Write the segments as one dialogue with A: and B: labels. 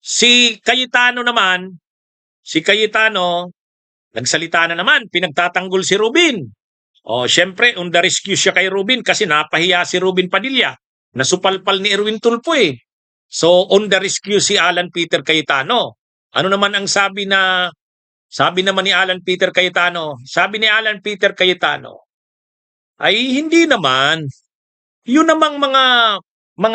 A: Si Cayetano naman, si Cayetano, nagsalita na naman, pinagtatanggol si Rubin. O, syempre, on the rescue siya kay Rubin kasi napahiya si Rubin Padilla. Nasupalpal ni Erwin Tulfo eh. So, on the rescue si Alan Peter Cayetano. Ano naman ang sabi naman ni Alan Peter Cayetano? Sabi ni Alan Peter Cayetano, ay hindi naman. Yun namang mga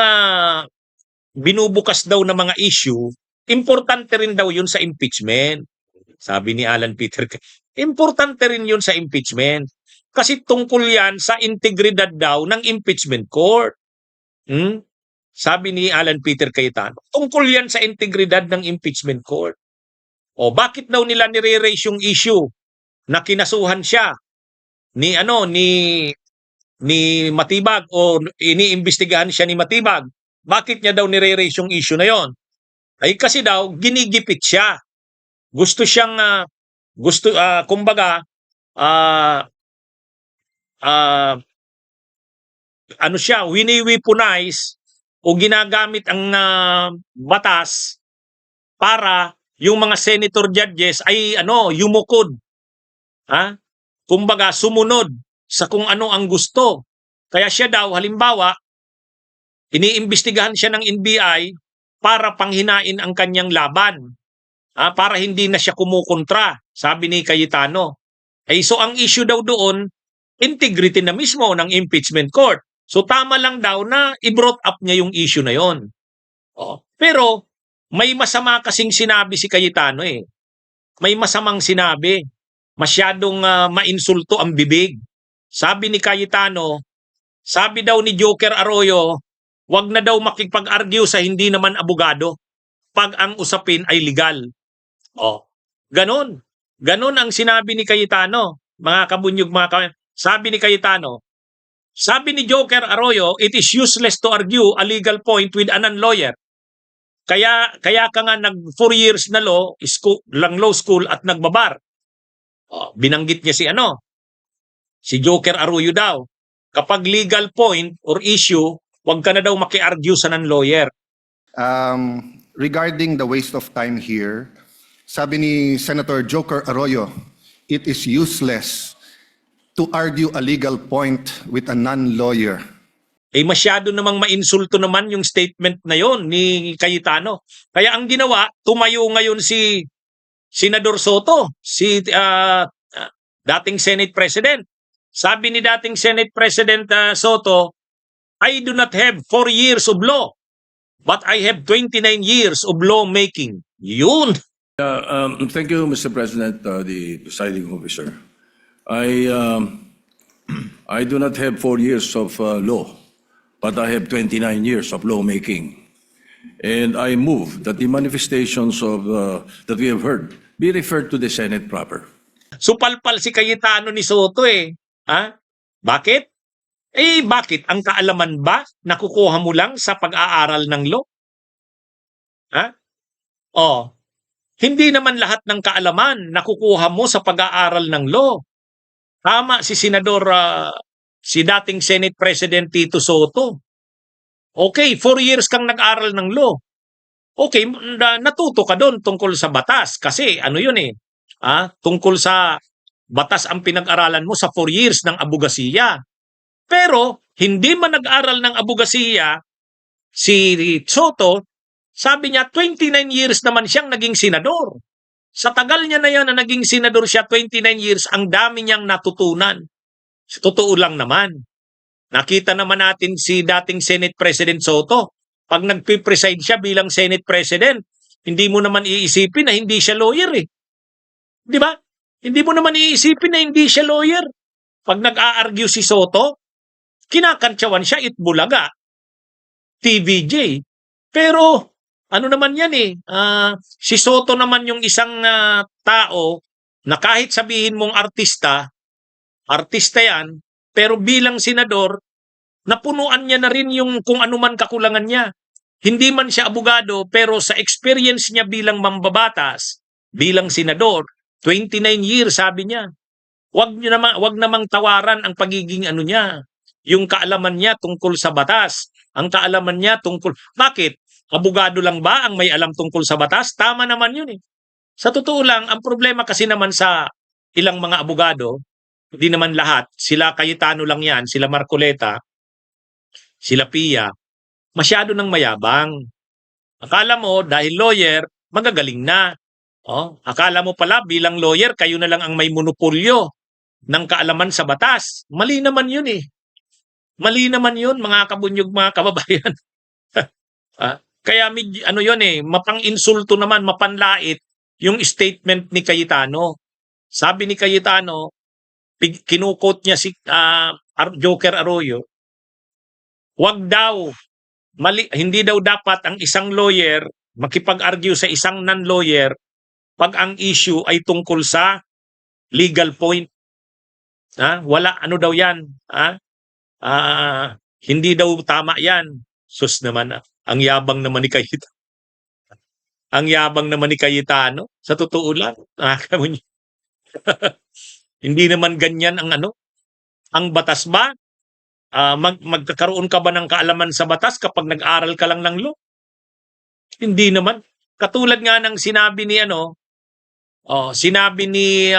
A: binubukas daw na mga issue, importante rin daw yun sa impeachment. Sabi ni Alan Peter, importante rin yun sa impeachment. Kasi tungkol yan sa integridad daw ng impeachment court. Hmm? Sabi ni Alan Peter Cayetano, tungkol yan sa integridad ng impeachment court. O bakit daw nila nire-raise yung issue na kinasuhan siya ni Matibag o iniimbestigahan siya ni Matibag? Bakit niya daw nire-raise yung issue na yon? Ay kasi daw ginigipit siya. Gusto siyang kumbaga ano siya, wini-weaponize o ginagamit ang batas para yung mga senator judges ay yumukod. Ha? Kumbaga sumunod sa kung ano ang gusto. Kaya siya daw halimbawa iniimbestigahan siya ng NBI para panghinain ang kanyang laban. Para hindi na siya kumukontra, sabi ni Cayetano. So ang issue daw doon, integrity na mismo ng impeachment court. So tama lang daw na i-brought up niya yung issue na yon. Pero may masama kasing sinabi si Cayetano eh. May masamang sinabi. Masyadong mainsulto ang bibig. Sabi ni Cayetano, sabi daw ni Joker Arroyo, wag na daw makipag-argue sa hindi naman abogado pag ang usapin ay legal. Ganon. Ganon ang sinabi ni Cayetano. Mga kabunyog, sabi ni Cayetano, sabi ni Joker Arroyo, it is useless to argue a legal point with a non-lawyer. Kaya ka nga nag 4 years na law school at nagbabar. Binanggit niya si Joker Arroyo daw. Kapag legal point or issue, wag ka na daw maki-argue sa non-lawyer.
B: Regarding the waste of time here, sabi ni Senator Joker Arroyo, it is useless to argue a legal point with a non-lawyer.
A: Masyado namang mainsulto naman yung statement na yon ni Cayetano. Kaya ang ginawa, tumayo ngayon si Senador Soto, si dating Senate President. Sabi ni dating Senate President Soto, I do not have 4 years of law, but I have 29 years of lawmaking. Yun.
C: Thank you, Mr. President, the presiding officer. I do not have 4 years of law, but I have 29 years of lawmaking. And I move that the manifestations of that we have heard be referred to the Senate proper.
A: Supalpal si Cayetano ni Soto eh. Bakit? Bakit? Ang kaalaman ba nakukuha mo lang sa pag-aaral ng law? Hindi naman lahat ng kaalaman nakukuha mo sa pag-aaral ng law. Tama si si dating Senate President Tito Soto. Okay, 4 years kang nag-aral ng law. Okay, natuto ka doon tungkol sa batas. Kasi yun eh. Tungkol sa batas ang pinag-aralan mo sa 4 years ng abogasiya. Pero, hindi man nag-aral ng abogasiya, si Soto, sabi niya, 29 years naman siyang naging senador. Sa tagal niya na yan na naging senador siya, 29 years, ang dami niyang natutunan. Totoo lang naman. Nakita naman natin si dating Senate President Soto. Pag nagpipreside siya bilang Senate President, hindi mo naman iisipin na hindi siya lawyer eh. Di ba? Hindi mo naman iisipin na hindi siya lawyer. Pag nag-a-argue si Soto, kinakantsawan siya, Itbulaga, TVJ. Pero, naman yan eh, si Soto naman yung isang tao na kahit sabihin mong artista yan, pero bilang senador, napunuan niya na rin yung kung ano man kakulangan niya. Hindi man siya abogado, pero sa experience niya bilang mambabatas, bilang senador, 29 years sabi niya. Wag namang tawaran ang pagiging niya, yung kaalaman niya tungkol sa batas, ang kaalaman niya tungkol. Bakit? Abogado lang ba ang may alam tungkol sa batas? Tama naman yun eh. Sa totoo lang, ang problema kasi naman sa ilang mga abogado, hindi naman lahat, sila Cayetano lang yan, sila Marcoleta, sila Pia, masyado nang mayabang. Akala mo, dahil lawyer, magagaling na. Oh, akala mo pala bilang lawyer, kayo na lang ang may monopolyo ng kaalaman sa batas. Mali naman yun eh. Mali naman yun, mga kabunyog, mga kababayan. Kaya ano yun eh, mapang-insulto naman, mapanlait yung statement ni Cayetano. Sabi ni Cayetano, kinukot niya si Joker Arroyo, wag daw, hindi daw dapat ang isang lawyer makipag-argue sa isang non-lawyer pag ang issue ay tungkol sa legal point. Wala, ano daw yan? Hindi daw tama yan. Sus naman, ang yabang naman ni Cayetano. Ang yabang naman ni Cayetano. Sa totoo lang, hindi naman ganyan ang ang batas ba? Magkakaroon ka ba ng kaalaman sa batas kapag nag-aral ka lang ng law? Hindi naman. Katulad nga ng sinabi ni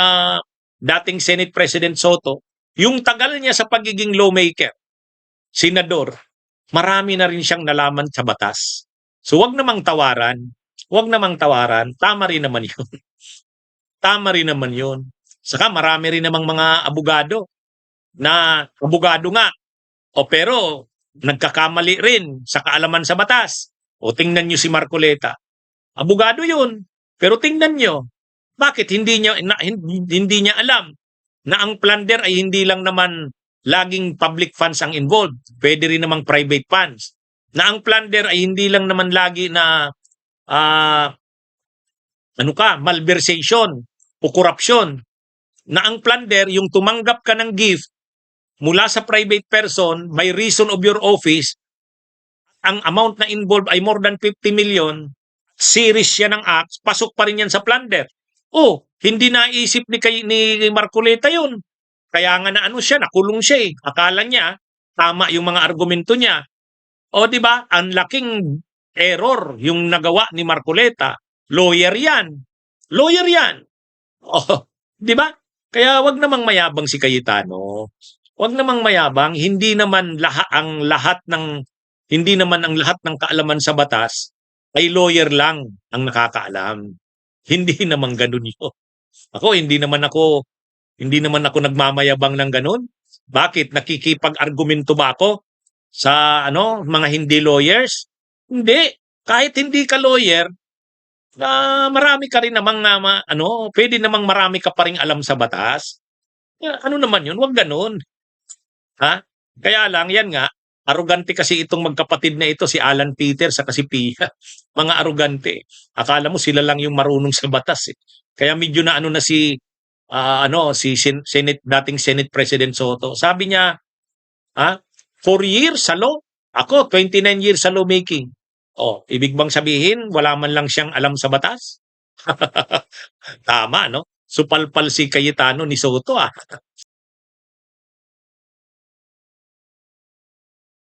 A: dating Senate President Soto, yung tagal niya sa pagiging lawmaker, senador, marami na rin siyang nalaman sa batas. So wag namang tawaran. Wag namang tawaran. Tama rin naman yun. Tama rin naman yun. Saka marami rin namang mga abogado na abogado nga. Pero nagkakamali rin sa kaalaman sa batas. Tingnan nyo si Marcoleta. Abogado yun. Pero tingnan nyo, bakit hindi niya alam na ang plunder ay hindi lang naman laging public funds ang involved. Pwede rin namang private funds. Na ang plunder ay hindi lang naman lagi na malversation o corruption. Na ang plunder, yung tumanggap ka ng gift mula sa private person, by reason of your office, ang amount na involved ay more than 50 million, series siya ng acts, pasok pa rin yan sa plunder. Hindi naisip ni Marcoleta yun. Kaya nga nakulong siya eh. Akala niya, tama yung mga argumento niya. Di ba? Ang laking error yung nagawa ni Marcoleta. Lawyer yan. Lawyer yan. Di ba? Kaya wag namang mayabang si Cayetano. Wag namang mayabang, hindi naman ang lahat ng kaalaman sa batas ay lawyer lang ang nakakaalam. Hindi naman ganoon 'yon. Hindi naman ako nagmamayabang ng ganoon. Bakit nakikipag-argumento ba ako sa mga hindi lawyers? Hindi. Kahit hindi ka lawyer, marami ka rin namang pwede namang marami ka pa ring alam sa batas. Ano naman 'yun? Wag ganoon. Kaya lang, yan nga, arugante kasi itong magkapatid na ito, si Alan Peter sa si Pia. Mga arugante. Akala mo sila lang yung marunong sa batas eh. Kaya medyo na dating Senate President Soto. Sabi niya, 4 years sa law? Ako, 29 years sa lawmaking. Ibig bang sabihin, wala man lang siyang alam sa batas? Tama, no? Supalpal si Cayetano ni Soto,